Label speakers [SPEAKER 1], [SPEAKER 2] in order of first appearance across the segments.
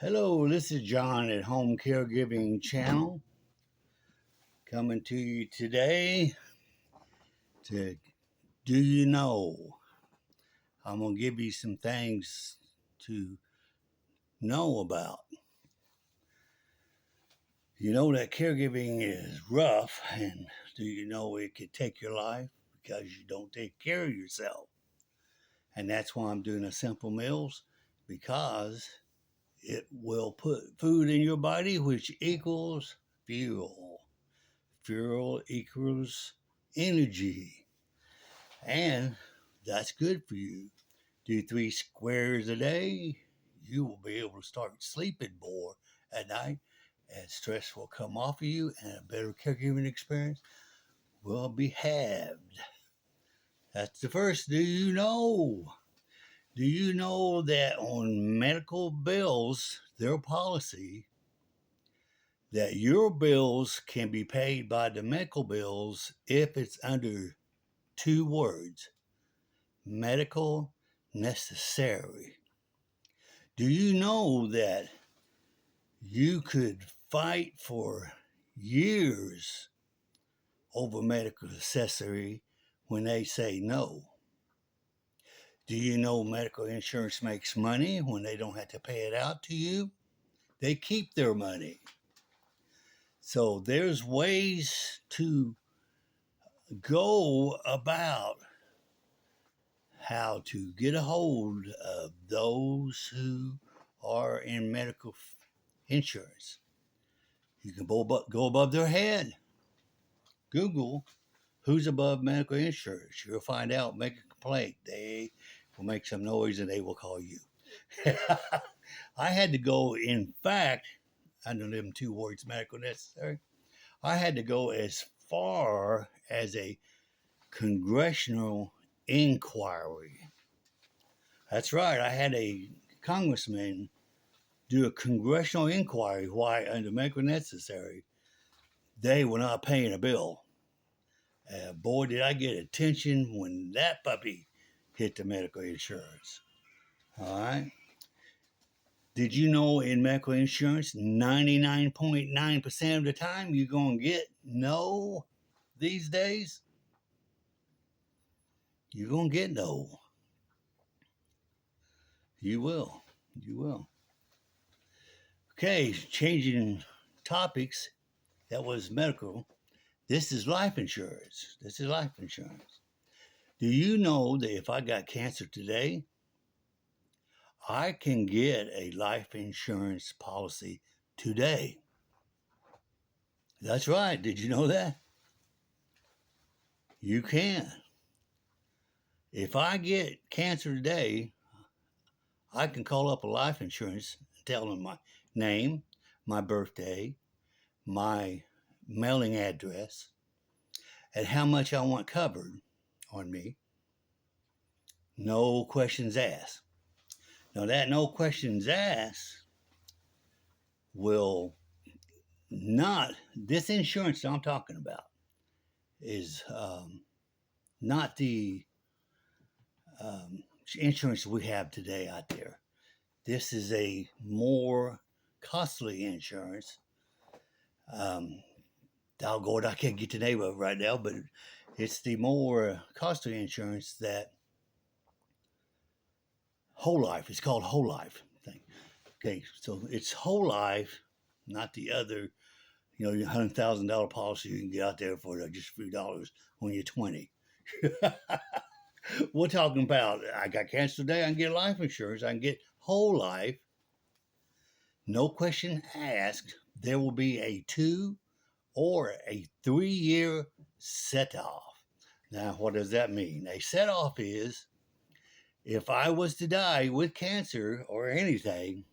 [SPEAKER 1] Hello, this is John at Home Caregiving Channel coming to you today to Do You Know? I'm going to give you some things to know about. You know that caregiving is rough, and do you know it could take your life because you don't take care of yourself? And that's why I'm doing a simple meals because it will put food in your body, which equals fuel. Fuel equals energy, and that's good for you. Do 3 squares a day, you will be able to start sleeping more at night, and stress will come off of you, and a better caregiving experience will be halved. That's the first. Do you know? Do you know that on medical bills, their policy that your bills can be paid by the medical bills if it's under 2 words: medical necessary? Do you know that you could fight for years over medical necessary when they say no? Do you know medical insurance makes money when they don't have to pay it out to you? They keep their money. So there's ways to go about how to get a hold of those who are in medical insurance. You can go above their head. Google who's above medical insurance. You'll find out, make a complaint. They will make some noise and they will call you. I had to go, in fact, under them 2 words, medical necessary, I had to go as far as a congressional inquiry. That's right. I had a congressman do a congressional inquiry why, under medical necessary, they were not paying a bill. Boy, did I get attention when that puppy hit the medical insurance. All right. Did you know in medical insurance, 99.9% of the time you're going to get no these days? You're going to get no. You will. You will. Okay, changing topics. That was medical. This is life insurance. This is life insurance. Do you know that if I got cancer today, I can get a life insurance policy today? That's right. Did you know that? You can. If I get cancer today, I can call up a life insurance and tell them my name, my birthday, my mailing address, and how much I want covered on me. No questions asked. Now, that no questions asked will not, this insurance that I'm talking about is not the insurance we have today out there. This is a more costly insurance. Doggone, I can't get the name of it right now, but it's the more costly insurance that whole life. It's called whole life thing. Okay, so it's whole life, not the other, your $100,000 policy you can get out there for just a few dollars when you're 20. We're talking about, I got cancer today, I can get life insurance, I can get whole life, no question asked. There will be a 2 or a 3 year set off. Now, what does that mean? A set off is if I was to die with cancer or anything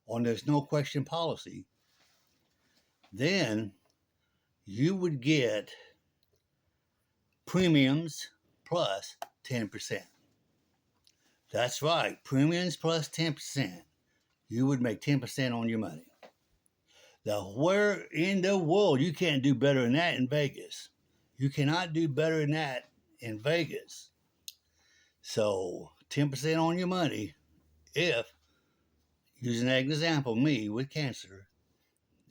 [SPEAKER 1] on this no question policy, then you would get premiums plus 10%. That's right, premiums plus 10%. You would make 10% on your money. Now, where in the world you can't do better than that in Vegas? You cannot do better than that in Vegas. So 10% on your money if using that example, me with cancer,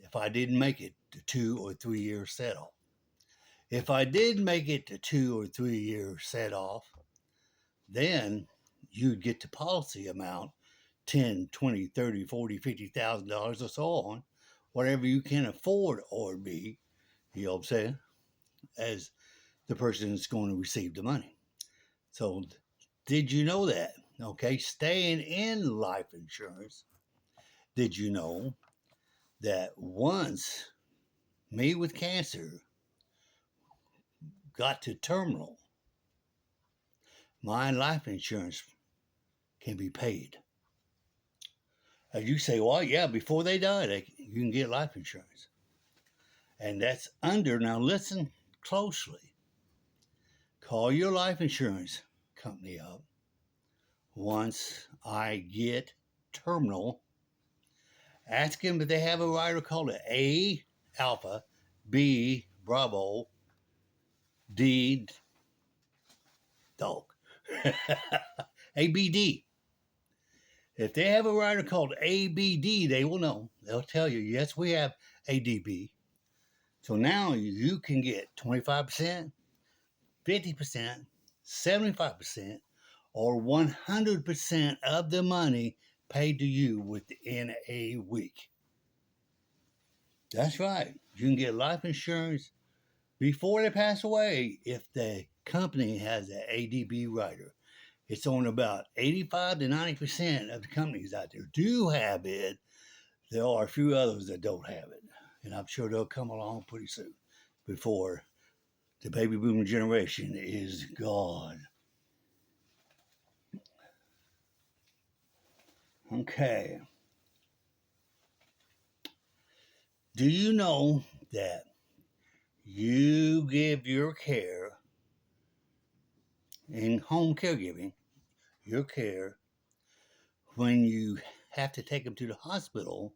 [SPEAKER 1] if I didn't make it to 2 or 3 years set off. If I did make it to 2 or 3 years set off, then you'd get the policy amount 10, 20, 30, 40, $50,000 or so on, whatever you can afford or be, you know what I'm saying, as the person that's going to receive the money. So, did you know that? Okay, staying in life insurance, did you know that once me with cancer got to terminal, my life insurance can be paid? As you say, well, yeah, before they die, you can get life insurance. And that's under, now listen closely, call your life insurance company up once I get terminal. Ask them if they have a rider called an A Alpha, B Bravo, D Dog, ABD. If they have a rider called ABD, they will know. They'll tell you, yes, we have ADB. So now you can get 25%, 50%, 75%, or 100% of the money paid to you within a week. That's right. You can get life insurance before they pass away if the company has an ADB rider. It's on about 85 to 90% of the companies out there do have it. There are a few others that don't have it. And I'm sure they'll come along pretty soon before the baby boomer generation is gone. Okay. Do you know that you give your care in home caregiving, your care, when you have to take them to the hospital,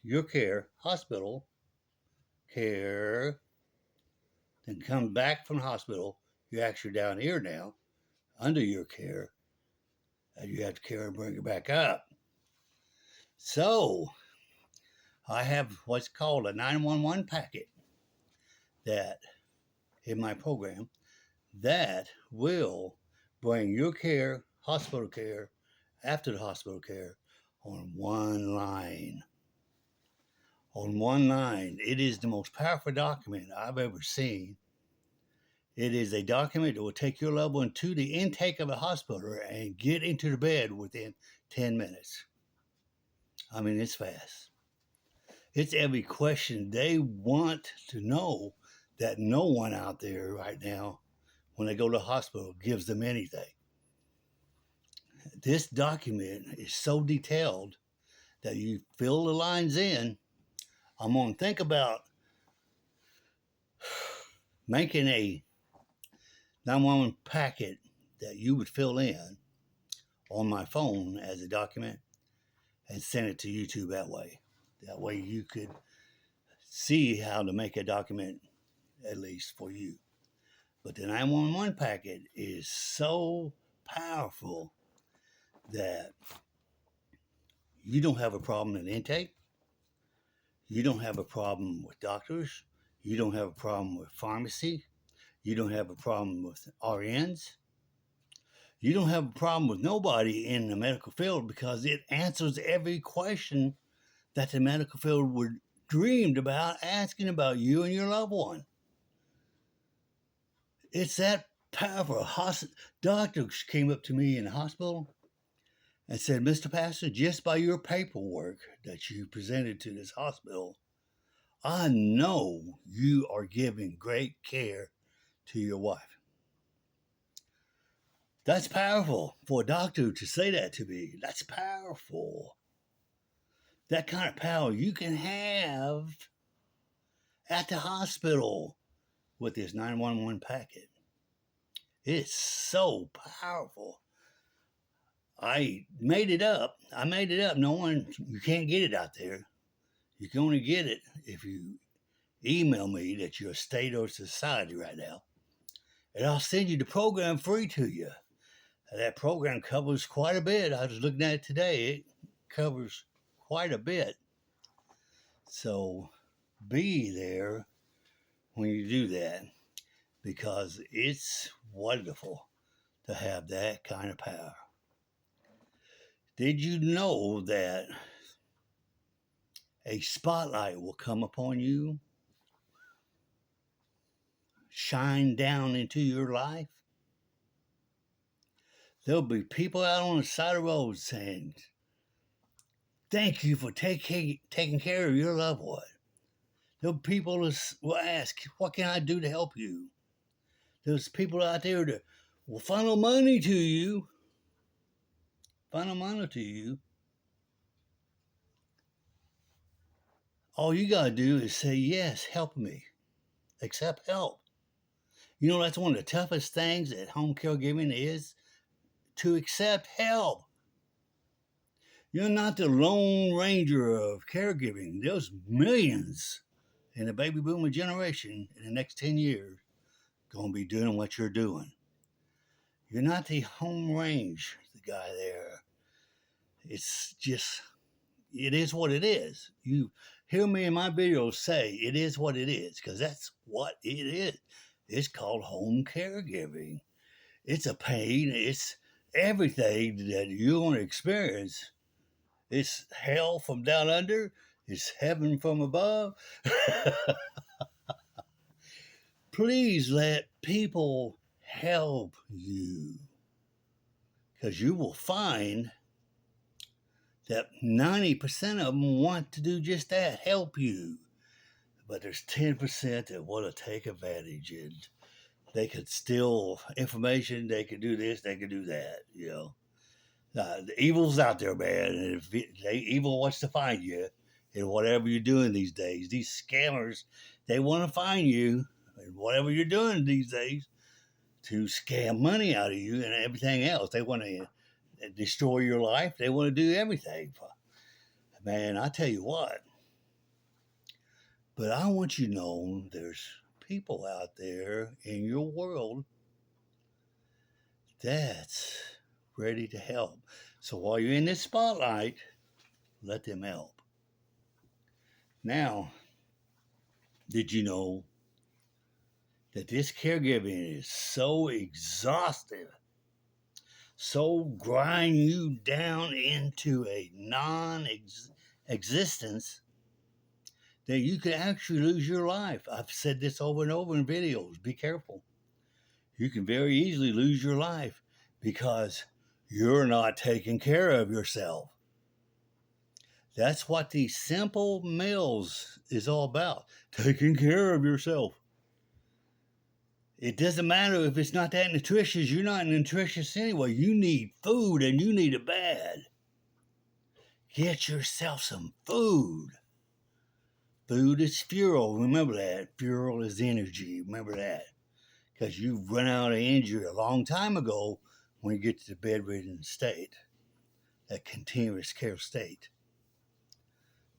[SPEAKER 1] your care, hospital, care, then come back from the hospital, you're actually down here now, under your care, and you have to care and bring it back up. So, I have what's called a 911 packet that in my program that will bring your care, hospital care, after the hospital care on one line. On one line. It is the most powerful document I've ever seen. It is a document that will take your loved one to the intake of a hospital and get into the bed within 10 minutes. I mean, it's fast. It's every question they want to know that no one out there right now, when they go to the hospital, gives them anything. This document is so detailed that you fill the lines in. I'm going to think about making a 911 packet that you would fill in on my phone as a document and send it to YouTube that way. That way you could see how to make a document, at least for you. But the 911 packet is so powerful that you don't have a problem in intake. You don't have a problem with doctors. You don't have a problem with pharmacy. You don't have a problem with RNs. You don't have a problem with nobody in the medical field because it answers every question that the medical field would dreamed about asking about you and your loved one. It's that powerful. Doctors came up to me in the hospital and said, Mr. Pastor, just by your paperwork that you presented to this hospital, I know you are giving great care to your wife. That's powerful for a doctor to say that to me. That's powerful. That kind of power you can have at the hospital with this 911 packet. It's so powerful. I made it up. No one, you can't get it out there. You can only get it if you email me that you're a state or society right now. And I'll send you the program free to you. That program covers quite a bit. I was looking at it today. It covers quite a bit. So be there when you do that because it's wonderful to have that kind of power. Did you know that a spotlight will come upon you, shine down into your life? There'll be people out on the side of the road saying, thank you for taking care of your loved one. There'll be people that will ask, what can I do to help you? There's people out there that will funnel money to you. All you got to do is say, yes, help me. Accept help. You know, that's one of the toughest things at home caregiving is to accept help. You're not the lone ranger of caregiving. There's millions in the baby boomer generation in the next 10 years going to be doing what you're doing. You're not the home range, the guy there. It's just, it is what it is. You hear me in my videos say it is what it is because that's what it is. It's called home caregiving. It's a pain. It's everything that you're going to experience. It's hell from down under. It's heaven from above. Please let people help you because you will find that 90% of them want to do just that, help you. But there's 10% that want to take advantage and they could steal information, they could do this, they could do that, you know. The evil's out there, man, and if evil wants to find you in whatever you're doing these days, these scammers, they want to find you in whatever you're doing these days to scam money out of you and everything else. They want to destroy your life. They want to do everything. Man, I tell you what, but I want you to know there's people out there in your world that's ready to help. So while you're in this spotlight, let them help. Now, did you know that this caregiving is so exhaustive, so grind you down into a non-existence that you could actually lose your life? I've said this over and over in videos. Be careful. You can very easily lose your life because you're not taking care of yourself. That's what these simple meals is all about. Taking care of yourself. It doesn't matter if it's not that nutritious. You're not nutritious anyway. You need food and you need it bad. Get yourself some food. Food is fuel. Remember that. Fuel is energy. Remember that. Because you've run out of energy a long time ago when you get to the bedridden state, that continuous care state.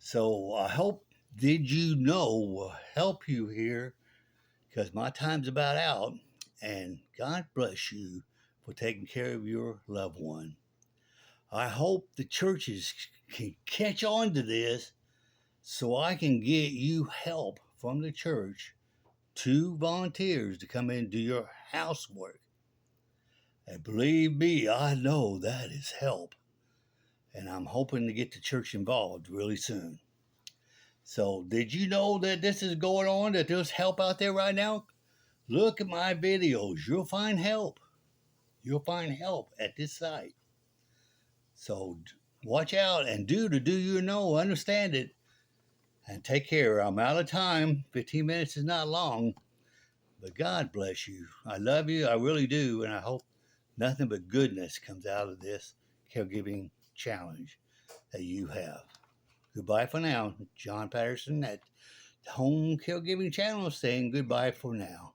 [SPEAKER 1] So I hope Did You Know will help you here because my time's about out. And God bless you for taking care of your loved one. I hope the churches can catch on to this so I can get you help from the church, 2 volunteers to come in and do your housework. And believe me, I know that is help. And I'm hoping to get the church involved really soon. So, did you know that this is going on, that there's help out there right now? Look at my videos. You'll find help. You'll find help at this site. So, watch out and do you know, understand it, and take care. I'm out of time. 15 minutes is not long, but God bless you. I love you. I really do. And I hope nothing but goodness comes out of this caregiving challenge that you have. Goodbye for now. John Patterson at the Home Caregiving Channel saying goodbye for now.